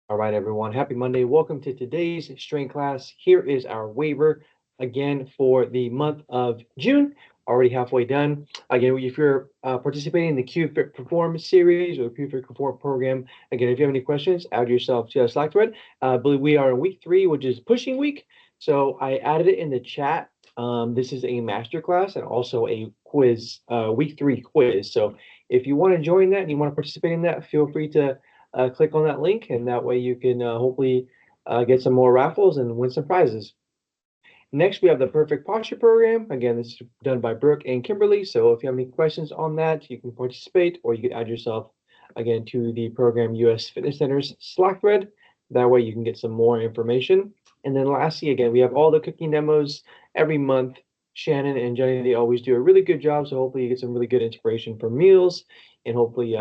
All right, everyone. Happy Monday. Welcome to today's strength class. Here is our waiver again for the month of June. Already halfway done. Again, if you're participating in the Q Fit Perform series or Q Fit Perform program, again, if you have any questions, add yourself to a Slack thread. I believe we are in week 3, which is pushing week. So I added it in the chat. This is a master class and also a quiz, week 3 quiz. So if you want to join that and you want to participate in that, feel free to click on that link, and that way you can hopefully get some more raffles and win some prizes. Next, we have the Perfect Posture Program. Again, this is done by Brooke and Kimberly. So if you have any questions on that, you can participate or you can add yourself again to the Program US Fitness Center's Slack thread. That way you can get some more information. And then lastly, again, we have all the cooking demos every month. Shannon and Jenny, they always do a really good job. So hopefully you get some really good inspiration for meals, and hopefully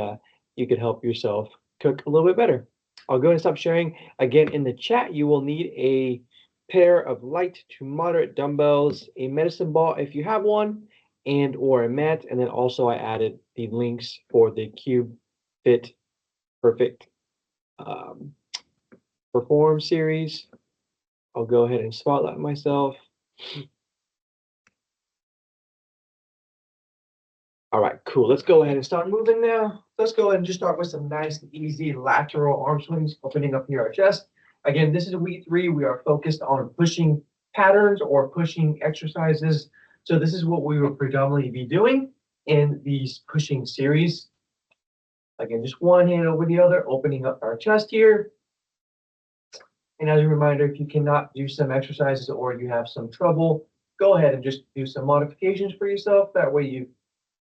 you could help yourself cook a little bit better. I'll go ahead and stop sharing. Again, in the chat, you will need a pair of light to moderate dumbbells, a medicine ball if you have one, and or a mat. And then also I added the links for the Cube Fit Perfect Perform series. I'll go ahead and spotlight myself. All right, cool. Let's go ahead and start moving now. Let's go ahead and just start with some nice and easy lateral arm swings, opening up near our chest. Again, this is week 3. We are focused on pushing patterns or pushing exercises. So this is what we will predominantly be doing in these pushing series. Again, just one hand over the other, opening up our chest here. And as a reminder, if you cannot do some exercises or you have some trouble, go ahead and just do some modifications for yourself. That way you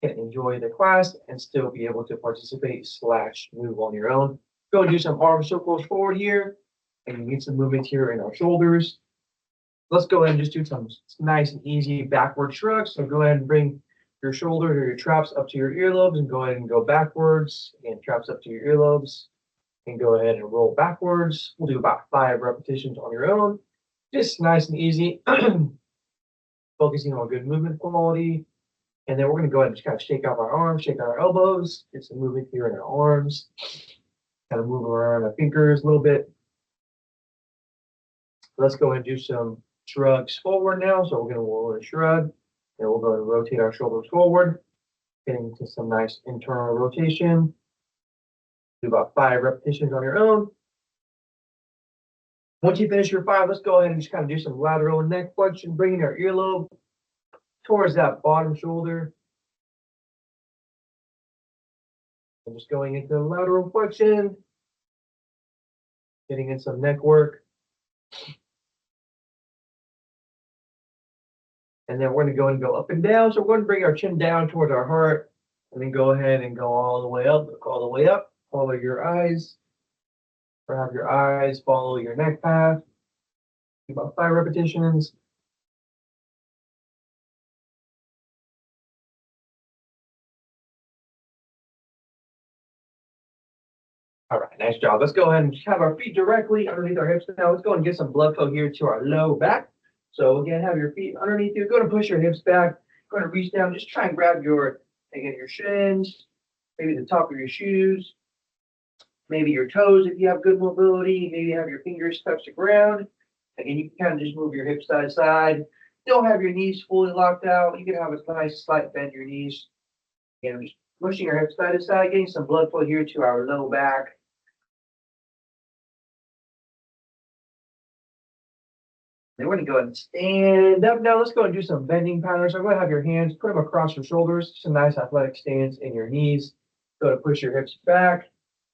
can enjoy the class and still be able to participate / move on your own. Go do some arm circles forward here, and you get some movement here in our shoulders. Let's go ahead and just do some nice and easy backward shrugs. So go ahead and bring your shoulders or your traps up to your earlobes and go ahead and go backwards, and traps up to your earlobes, and go ahead and roll backwards. We'll do about 5 repetitions on your own. Just nice and easy, focusing on good movement quality. And then we're going to go ahead and just kind of shake out our arms, shake out our elbows, get some movement here in our arms, kind of move around our fingers a little bit. Let's go ahead and do some shrugs forward now. So we're going to roll a shrug, and we'll go ahead and rotate our shoulders forward, getting into some nice internal rotation. Do about 5 repetitions on your own. Once you finish your 5, let's go ahead and just kind of do some lateral neck flexion, bringing our earlobe towards that bottom shoulder. And just going into lateral flexion, getting in some neck work. And then we're going to go and go up and down. So we're going to bring our chin down towards our heart, and then go ahead and go all the way up, look all the way up, follow your eyes, or have your eyes follow your neck path. Do about 5 repetitions. All right, nice job. Let's go ahead and have our feet directly underneath our hips now. Let's go and get some blood flow here to our low back. So again, have your feet underneath you. Go to push your hips back. Go to reach down. Just try and grab your shins, maybe the top of your shoes, maybe your toes if you have good mobility. Maybe have your fingers touch the ground. Again, you can kind of just move your hips side to side. Don't have your knees fully locked out. You can have a nice slight bend in your knees. Again, just pushing your hips side to side, getting some blood flow here to our low back. Then we're going to go ahead and stand up. Now let's go and do some bending patterns. So go ahead and have your hands, put them across your shoulders. Just a nice athletic stance in your knees. Go to push your hips back.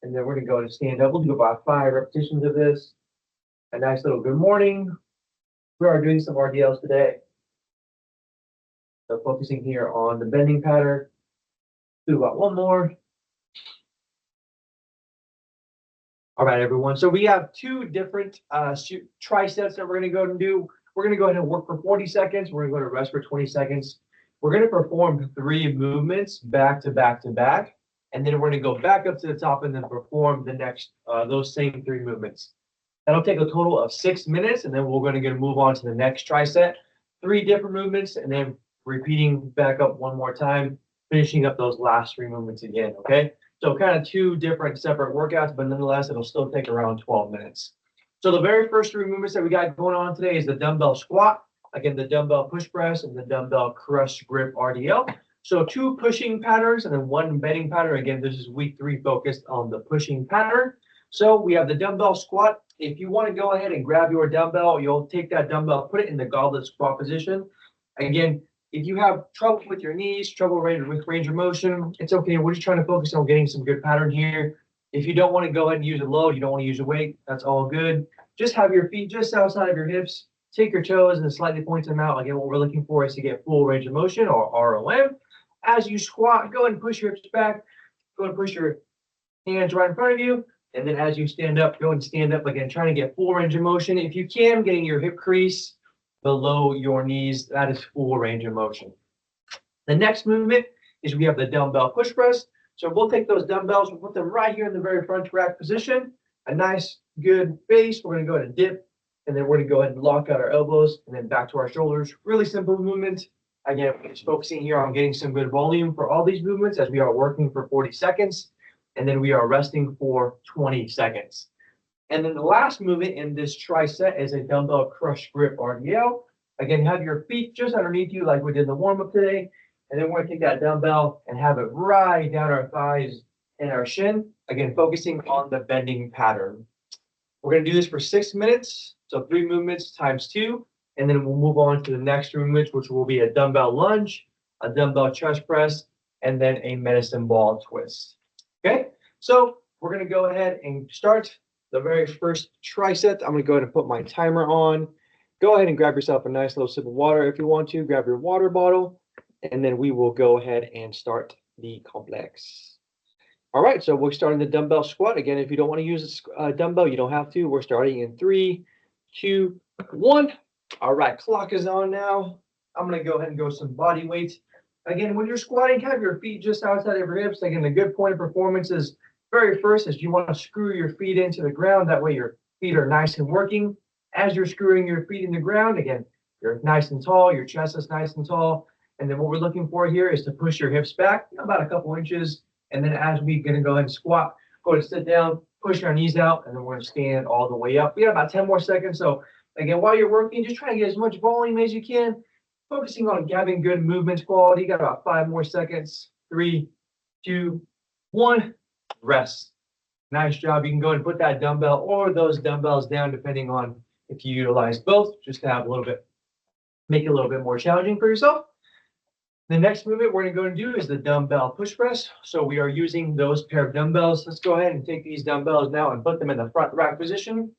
And then we're going to go and stand up. We'll do about 5 repetitions of this. A nice little good morning. We are doing some RDLs today. So focusing here on the bending pattern. Do about 1 more. All right, everyone. So we have 2 different triceps that we're going to go and do. We're going to go ahead and work for 40 seconds. We're going to go to rest for 20 seconds. We're going to perform 3 movements back to back to back. And then we're going to go back up to the top and then perform the next, those same 3 movements. That'll take a total of 6 minutes. And then we're going to move on to the next tricep. 3 different movements, and then repeating back up 1 more time, finishing up those last 3 movements again, okay? So kind of two different separate workouts, but nonetheless, it'll still take around 12 minutes. So the very first three movements that we got going on today is the dumbbell squat, again, the dumbbell push press, and the dumbbell crush grip RDL. So two pushing patterns and then one bending pattern. Again, this is week 3 focused on the pushing pattern. So we have the dumbbell squat. If you want to go ahead and grab your dumbbell, you'll take that dumbbell, put it in the goblet squat position. Again, if you have trouble with your knees, trouble with range of motion, it's okay. We're just trying to focus on getting some good pattern here. If you don't want to go ahead and use a load, you don't want to use a weight, that's all good. Just have your feet just outside of your hips. Take your toes and slightly point them out. Again, what we're looking for is to get full range of motion, or ROM. As you squat, go ahead and push your hips back. Go ahead and push your hands right in front of you. And then as you stand up, go and stand up again, trying to get full range of motion. If you can, getting your hip crease below your knees, that is full range of motion. The next movement is we have the dumbbell push press. So we'll take those dumbbells, we'll put them right here in the very front rack position. A nice, good base. We're going to go ahead and dip, and then we're going to go ahead and lock out our elbows, and then back to our shoulders. Really simple movement. Again, we're just focusing here on getting some good volume for all these movements as we are working for 40 seconds, and then we are resting for 20 seconds. And then the last movement in this tricep is a dumbbell crush grip RDL. Again, have your feet just underneath you like we did in the warm-up today. And then we're going to take that dumbbell and have it right down our thighs and our shin. Again, focusing on the bending pattern. We're going to do this for 6 minutes. So 3 movements times 2. And then we'll move on to the next movement, which will be a dumbbell lunge, a dumbbell chest press, and then a medicine ball twist. Okay, so we're going to go ahead and start the very first tricep. I'm going to go ahead and put my timer on. Go ahead and grab yourself a nice little sip of water if you want to. Grab your water bottle, and then we will go ahead and start the complex. All right, so we're starting the dumbbell squat. Again, if you don't want to use a dumbbell, you don't have to. We're starting in 3, 2, 1. All right, clock is on now. I'm going to go ahead and go some body weight. Again, when you're squatting, have your feet just outside of your hips. Again, the good point of performance is very first is you want to screw your feet into the ground. That way your feet are nice and working. As you're screwing your feet in the ground, again, you're nice and tall. Your chest is nice and tall. And then what we're looking for here is to push your hips back about a couple inches. And then as we're going to go ahead and squat, go ahead and sit down, push our knees out, and then we're going to stand all the way up. We have about 10 more seconds. So again, while you're working, just try to get as much volume as you can, focusing on having good movement quality. You got about 5 more seconds. 3, 2, 1, rest. Nice job. You can go and put that dumbbell or those dumbbells down, depending on if you utilize both, just to have a little bit, make it a little bit more challenging for yourself. The next movement we're going to go and do is the dumbbell push press. So we are using those pair of dumbbells. Let's go ahead and take these dumbbells now and put them in the front rack position.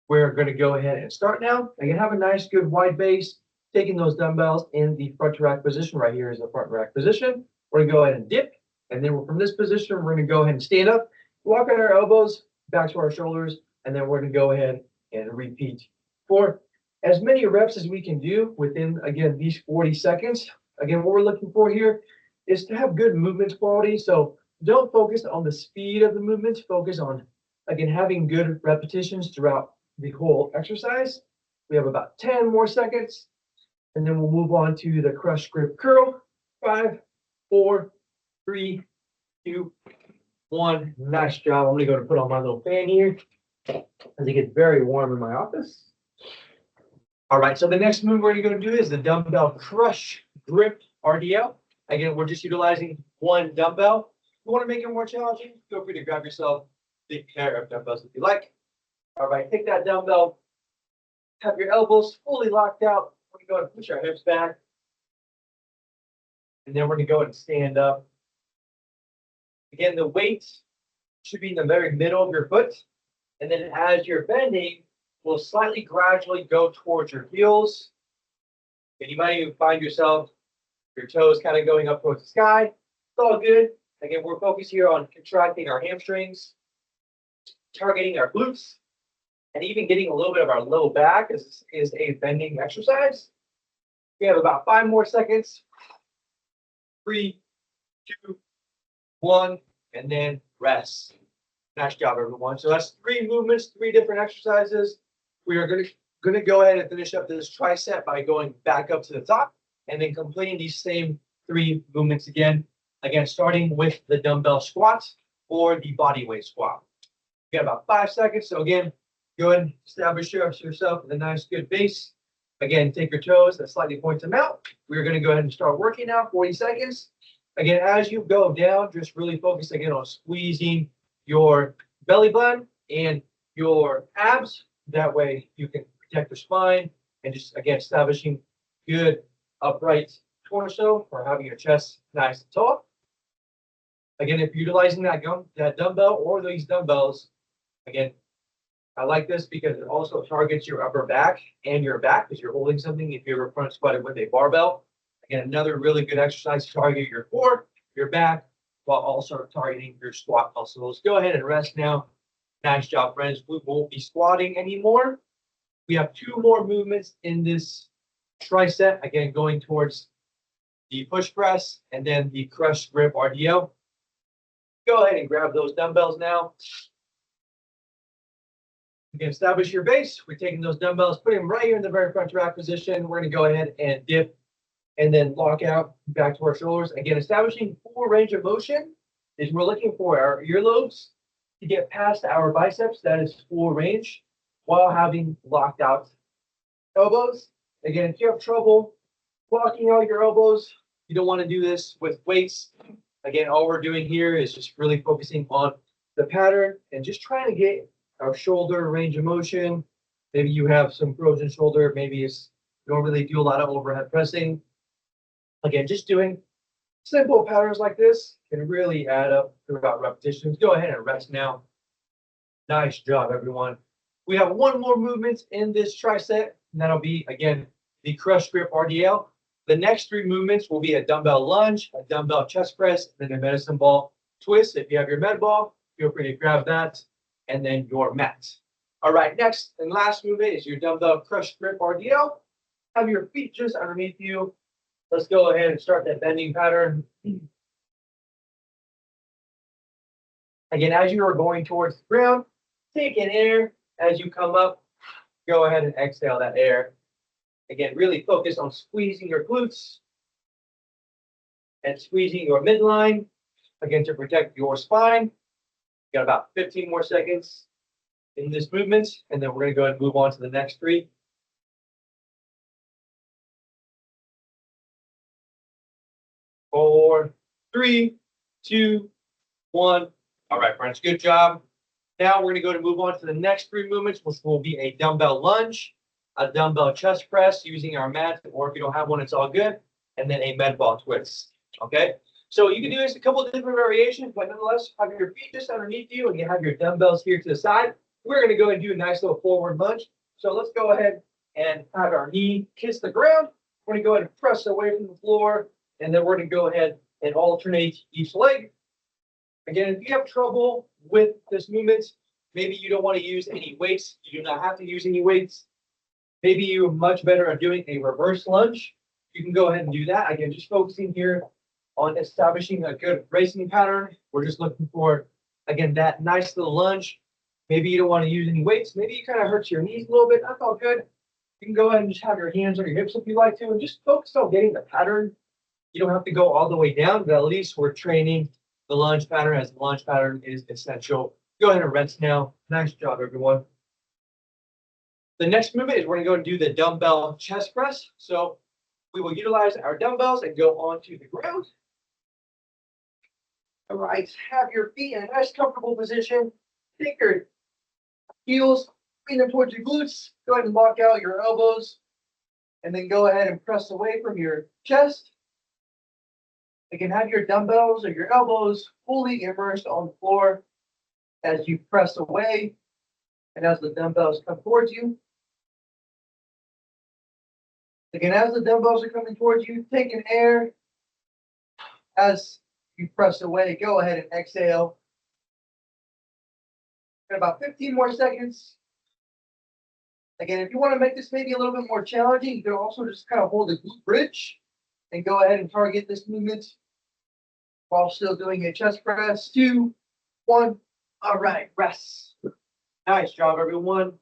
We're going to go ahead and start now. Again, have a nice, good wide base. Taking those dumbbells in the front rack position. Right here is the front rack position. We're going to go ahead and dip. And then from this position, we're going to go ahead and stand up, walk on our elbows, back to our shoulders, and then we're going to go ahead and repeat for as many reps as we can do within, again, these 40 seconds. Again, what we're looking for here is to have good movement quality. So don't focus on the speed of the movement. Focus on, again, having good repetitions throughout the whole exercise. We have about 10 more seconds, and then we'll move on to the crush grip curl. 5, 4, 3, 2, 1. Nice job. I'm going to go and put on my little fan here as it gets very warm in my office. All right, so the next move we're going to do is the dumbbell crush grip RDL. Again, we're just utilizing one dumbbell. If you want to make it more challenging, feel free to grab yourself a big pair of dumbbells if you like. All right, take that dumbbell, have your elbows fully locked out. We're going to go and push our hips back. And then we're going to go and stand up. Again, the weight should be in the very middle of your foot. And then as you're bending, we'll slightly gradually go towards your heels. And you might even find yourself, your toes kind of going up towards the sky. It's all good. Again, we're focused here on contracting our hamstrings, targeting our glutes, and even getting a little bit of our low back is a bending exercise. We have about 5 more seconds. 3, 2, 1, and then rest. Nice job, everyone. So that's 3 movements, 3 different exercises. We are going to go ahead and finish up this tricep by going back up to the top and then completing these same 3 movements again. Again, starting with the dumbbell squat. or the body weight squat. You got about 5 seconds. So again, go ahead and establish yourself with a nice good base. Again, take your toes and slightly point them out. We're going to go ahead and start working now, 40 seconds. Again, as you go down, just really focus again on squeezing your belly button and your abs. That way you can protect your spine and just, again, establishing good upright torso for having your chest nice and tall. Again, if you're utilizing that dumbbell or these dumbbells, again, I like this because it also targets your upper back and your back because you're holding something if you ever front squatted with a barbell. Again, another really good exercise to target your core, your back, while also targeting your squat muscles. Go ahead and rest now. Nice job, friends. We won't be squatting anymore. We have 2 more movements in this tricep. Again, going towards the push press and then the crush grip RDL. Go ahead and grab those dumbbells now. You can establish your base. We're taking those dumbbells, putting them right here in the very front rack position. We're going to go ahead and dip and then lock out back to our shoulders. Again, establishing full range of motion is we're looking for our earlobes to get past our biceps. That is full range while having locked out elbows. Again, if you have trouble locking out your elbows, you don't want to do this with weights. Again, all we're doing here is just really focusing on the pattern and just trying to get our shoulder range of motion. Maybe you have some frozen shoulder. Maybe you don't really do a lot of overhead pressing. Again, just doing simple patterns like this can really add up throughout repetitions. Go ahead and rest now. Nice job, everyone. We have 1 more movement in this tricep, and that'll be, again, the crush grip RDL. The next 3 movements will be a dumbbell lunge, a dumbbell chest press, and then a medicine ball twist. If you have your med ball, feel free to grab that, and then your mat. All right, next and last movement is your dumbbell crush grip RDL. Have your feet just underneath you. Let's go ahead and start that bending pattern. Again, as you are going towards the ground, take in air. As you come up, go ahead and exhale that air. Again, really focus on squeezing your glutes and squeezing your midline, again, to protect your spine. You got about 15 more seconds in this movement, and then we're going to go ahead and move on to the next 3. 4, 3, 2, 1. All right, friends, good job. Now we're going to go to move on to the next 3 movements, which will be a dumbbell lunge, a dumbbell chest press using our mat, or if you don't have one, it's all good, and then a med ball twist. Okay, so you can do this a couple of different variations, but nonetheless, have your feet just underneath you, and you have your dumbbells here to the side. We're going to go and do a nice little forward lunge. So let's go ahead and have our knee kiss the ground. We're going to go ahead and press away from the floor, and then we're going to go ahead and alternate each leg. Again, if you have trouble with this movement, maybe you don't want to use any weights. You do not have to use any weights. Maybe you're much better at doing a reverse lunge. You can go ahead and do that. Again, just focusing here on establishing a good racing pattern. We're just looking for, again, that nice little lunge. Maybe you don't want to use any weights. Maybe you kind of hurt your knees a little bit. That's all good. You can go ahead and just have your hands on your hips if you like to, and just focus on getting the pattern. You don't have to go all the way down, but at least we're training the lunge pattern, as the lunge pattern is essential. Go ahead and rest now. Nice job, everyone. The next movement is we're going to go and do the dumbbell chest press. So we will utilize our dumbbells and go onto the ground. All right, have your feet in a nice comfortable position. Take your heels, bring them towards your glutes. Go ahead and lock out your elbows, and then go ahead and press away from your chest. Again, have your dumbbells or your elbows fully immersed on the floor as you press away and as the dumbbells come towards you. Again, as the dumbbells are coming towards you, take in air. As you press away, go ahead and exhale. Got about 15 more seconds. Again, if you want to make this maybe a little bit more challenging, you can also just kind of hold the glute bridge and go ahead and target this movement while still doing a chest press. 2, 1. All right, rest. Nice job, everyone.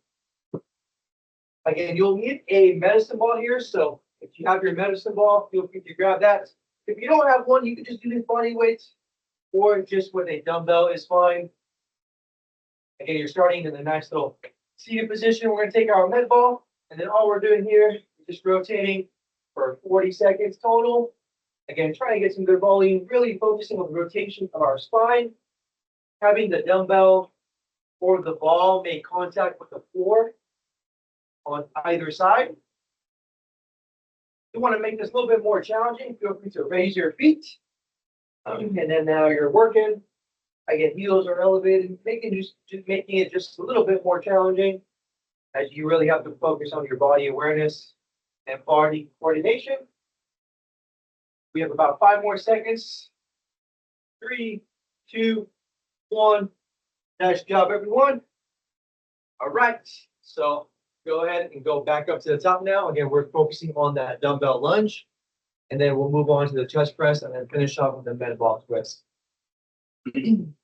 Again, you'll need a medicine ball here. So if you have your medicine ball, feel free to grab that. If you don't have one, you can just do these body weights. or just with a dumbbell is fine. Again, you're starting in a nice little seated position. We're going to take our med ball, and then all we're doing here is just rotating for 40 seconds total. Again, trying to get some good volume, really focusing on the rotation of our spine, having the dumbbell or the ball make contact with the floor on either side. If you want to make this a little bit more challenging, feel free to raise your feet. And then now you're working. Again, heels are elevated, making it just a little bit more challenging as you really have to focus on your body awareness and body coordination. We have about 5 more seconds. 3, 2, 1. Nice job, everyone. All right. So go ahead and go back up to the top now. Again, we're focusing on that dumbbell lunge. And then we'll move on to the chest press and then finish off with the med ball twist. Again,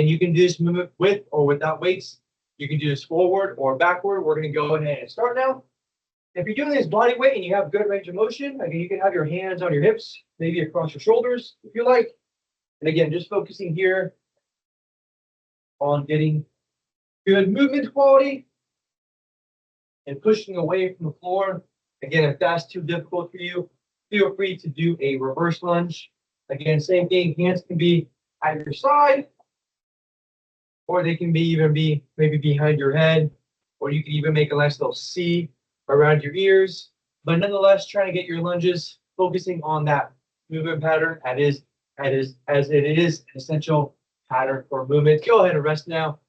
you can do this movement with or without weights. You can do this forward or backward. We're going to go ahead and start now. If you're doing this body weight and you have good range of motion, again, you can have your hands on your hips, maybe across your shoulders if you like. And again, just focusing here on getting good movement quality and pushing away from the floor. Again, if that's too difficult for you, feel free to do a reverse lunge. Again, same thing, hands can be at your side, or they can be maybe behind your head, or you can even make a nice little C around your ears. But nonetheless, trying to get your lunges focusing on that movement pattern as it is an essential pattern for movement. Go ahead and rest now.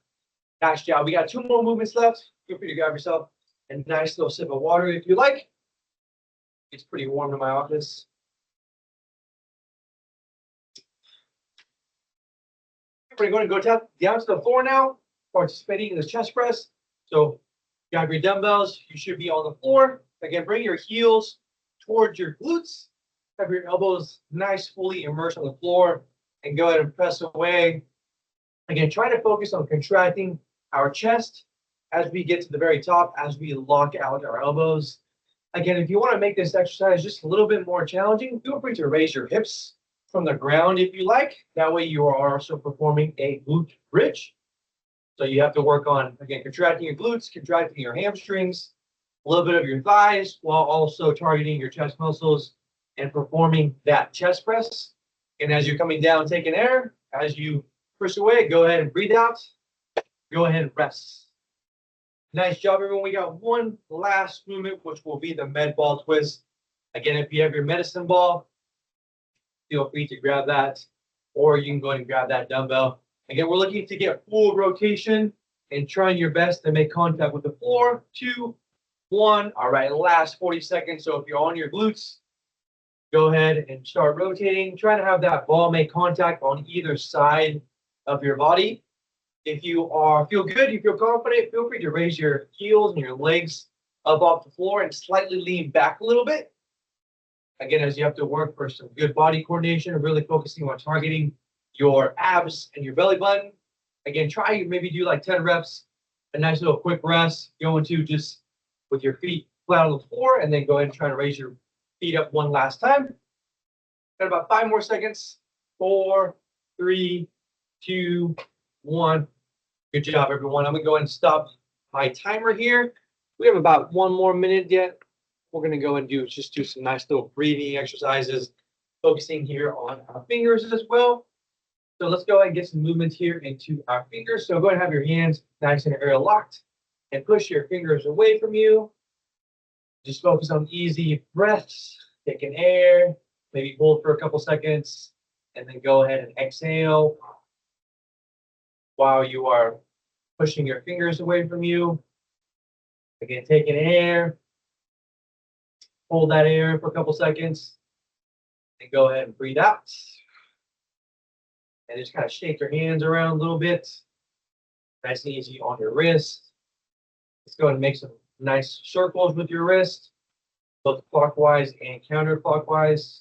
Nice job. We got 2 more movements left. Feel free to grab yourself a nice little sip of water if you like. It's pretty warm in my office. We're going to go down to the floor now, participating in the chest press. So grab your dumbbells. You should be on the floor. Again, bring your heels towards your glutes. Have your elbows nice, fully immersed on the floor. And go ahead and press away. Again, try to focus on contracting our chest as we get to the very top, as we lock out our elbows. Again, if you want to make this exercise just a little bit more challenging, feel free to raise your hips from the ground if you like. That way you are also performing a glute bridge. So you have to work on, again, contracting your glutes, contracting your hamstrings, a little bit of your thighs, while also targeting your chest muscles and performing that chest press. And as you're coming down, taking air, as you push away, go ahead and breathe out. Go ahead and rest. Nice job, everyone. We got one last movement, which will be the med ball twist. Again, if you have your medicine ball, feel free to grab that, or you can go ahead and grab that dumbbell. Again, we're looking to get full rotation and trying your best to make contact with the floor. 2, 1. All right, last 40 seconds. So if you're on your glutes, go ahead and start rotating. Try to have that ball make contact on either side of your body. If you feel good, you feel confident, feel free to raise your heels and your legs up off the floor and slightly lean back a little bit. Again, as you have to work for some good body coordination, really focusing on targeting your abs and your belly button. Again, try maybe do like 10 reps, a nice little quick rest, go into just with your feet flat on the floor, and then go ahead and try to raise your feet up one last time. Got about 5 more seconds. 4, 3, 2, 1. Good job, everyone. I'm going to go ahead and stop my timer here. We have about 1 more minute yet. We're going to go and do some nice little breathing exercises, focusing here on our fingers as well. So let's go ahead and get some movement here into our fingers. So go ahead and have your hands nice and area locked and push your fingers away from you. Just focus on easy breaths, taking air, maybe hold for a couple seconds, and then go ahead and exhale while you are pushing your fingers away from you. Again, taking air, hold that air for a couple seconds, and go ahead and breathe out. And just kind of shake your hands around a little bit. Nice and easy on your wrist. Let's go ahead and make some nice circles with your wrist, both clockwise and counterclockwise.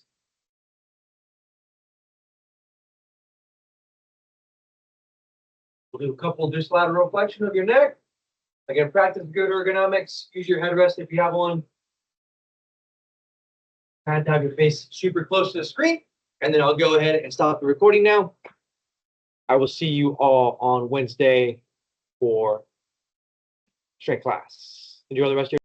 We'll do a couple just lateral flexion of your neck. Again, practice good ergonomics. Use your headrest if you have one. Try to have your face super close to the screen. And then I'll go ahead and stop the recording now. I will see you all on Wednesday for strength class. Enjoy the rest of your